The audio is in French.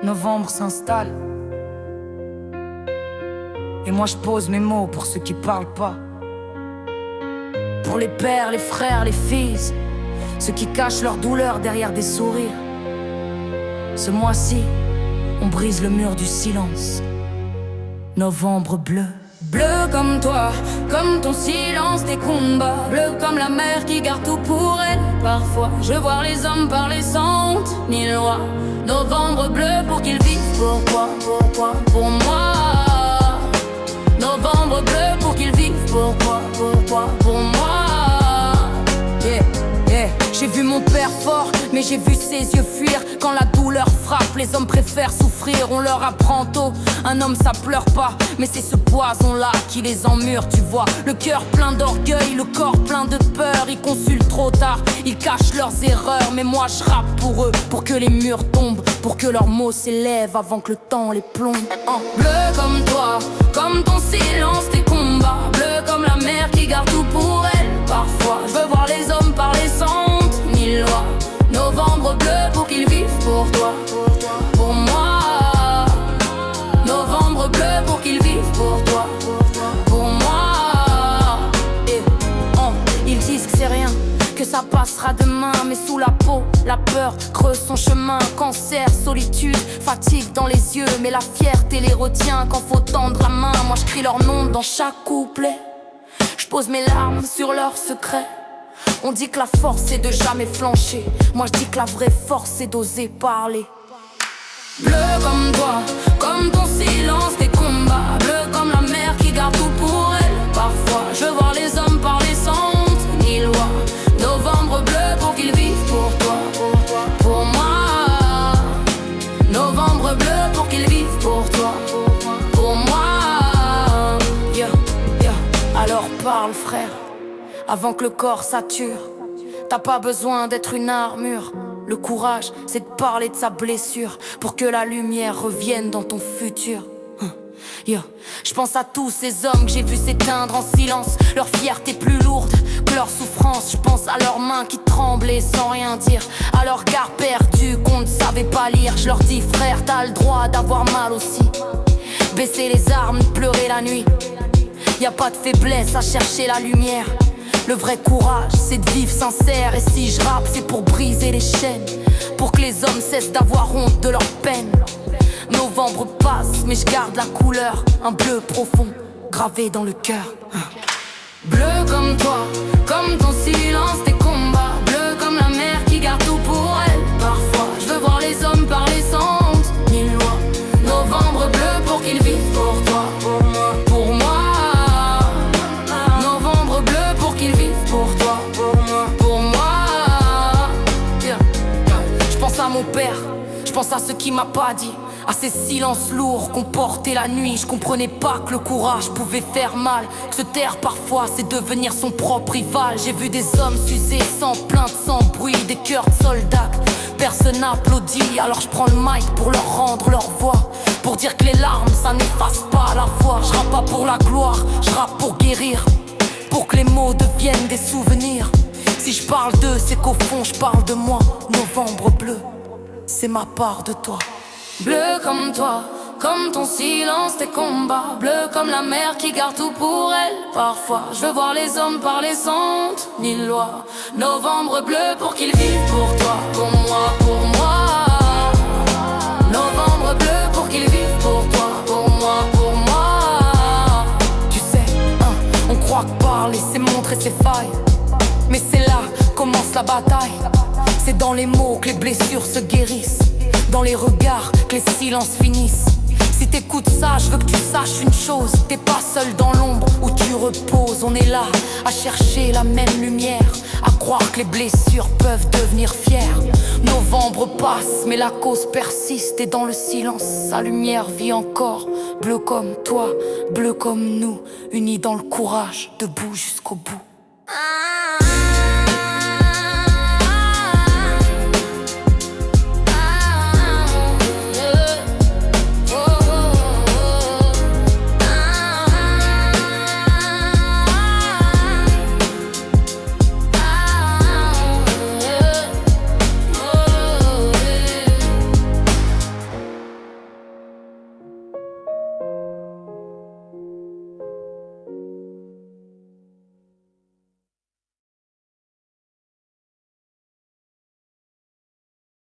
Novembre s'installe. Et moi je pose mes mots pour ceux qui parlent pas. Pour les pères, les frères, les fils, ceux qui cachent leur douleur derrière des sourires. Ce mois-ci, on brise le mur du silence. Novembre bleu. Bleu comme toi, comme ton silence, tes combats. Bleu comme la mer qui garde tout pour elle. Parfois, je vois les hommes parler sans honte ni loi. Novembre bleu pour qu'ils vivent. Pourquoi, pour moi. Novembre bleu pour qu'ils vivent. Pourquoi, pour moi. J'ai vu mon père fort, mais j'ai vu ses yeux fuir. Quand la douleur frappe, les hommes préfèrent souffrir. On leur apprend tôt, un homme ça pleure pas. Mais c'est ce poison-là qui les emmure, tu vois. Le cœur plein d'orgueil, le corps plein de peur. Ils consultent trop tard, ils cachent leurs erreurs. Mais moi je rappe pour eux, pour que les murs tombent, pour que leurs mots s'élèvent avant que le temps les plombe. Bleu comme toi, comme ton silence, tes combats. Bleu comme la mer qui garde tout pour elle. Parfois je veux voir les hommes parler sans honte ni loi. Novembre bleu pour qu'ils vivent pour toi, pour moi. Novembre bleu pour qu'ils vivent pour toi, pour moi. Et ils disent que c'est rien, que ça passera demain. Mais sous la peau, la peur creuse son chemin. Cancer, solitude, fatigue dans les yeux. Mais la fierté les retient quand faut tendre la main. Moi je crie leur nom dans chaque couplet. Je pose mes larmes sur leurs secrets. On dit que la force c'est de jamais flancher. Moi je dis que la vraie force c'est d'oser parler. Bleu comme toi, comme ton silence, tes combats. Bleu comme la mer qui garde tout pour elle. Parfois je veux voir les hommes parler sans honte ni loi. Novembre bleu pour qu'ils vivent pour toi, pour moi. Novembre bleu pour qu'ils vivent pour toi, pour moi. Alors parle frère, avant que le corps sature. T'as pas besoin d'être une armure. Le courage, c'est de parler de sa blessure pour que la lumière revienne dans ton futur. Je pense à tous ces hommes que j'ai vus s'éteindre en silence. Leur fierté plus lourde que leur souffrance. Je pense à leurs mains qui tremblaient sans rien dire, à leurs regards perdus qu'on ne savait pas lire. Je leur dis frère, t'as le droit d'avoir mal aussi. Baisser les armes, pleurer la nuit. Y a pas de faiblesse à chercher la lumière. Le vrai courage, c'est de vivre sincère. Et si je rappe, c'est pour briser les chaînes, pour que les hommes cessent d'avoir honte de leur peine. Novembre passe, mais je garde la couleur. Un bleu profond, gravé dans le cœur. Bleu comme toi, comme ton silence, tes combats. Bleu comme la mer qui garde tout pour elle. Parfois, je veux voir les hommes parler sans honte ni loi. Novembre bleu pour qu'ils vivent pour toi, pour moi, pour moi. À mon père, je pense à ce qu'il m'a pas dit, à ces silences lourds qu'on portait la nuit. Je comprenais pas que le courage pouvait faire mal, que se taire parfois c'est devenir son propre rival. J'ai vu des hommes s'user sans plainte, sans bruit, des cœurs de soldats. Personne n'applaudit, alors je prends le mic pour leur rendre leur voix, pour dire que les larmes ça n'efface pas la voix. Je rappe pas pour la gloire, je rappe pour guérir, pour que les mots deviennent des souvenirs. Si je parle d'eux, c'est qu'au fond je parle de moi. Novembre bleu, c'est ma part de toi. Bleu comme toi, comme ton silence, tes combats. Bleu comme la mer qui garde tout pour elle. Parfois, je veux voir les hommes parler sans honte ni loi. Novembre bleu pour qu'ils vivent pour toi, pour moi, pour moi. Novembre bleu pour qu'ils vivent pour toi, pour moi, pour moi. Tu sais, on croit que parler c'est montrer ses failles, mais c'est là commence la bataille. C'est dans les mots que les blessures se guérissent, dans les regards que les silences finissent. Si t'écoutes ça, je veux que tu saches une chose. T'es pas seul dans l'ombre où tu reposes. On est là à chercher la même lumière, à croire que les blessures peuvent devenir fières. Novembre passe, mais la cause persiste. Et dans le silence, sa lumière vit encore. Bleu comme toi, bleu comme nous, unis dans le courage, debout jusqu'au bout.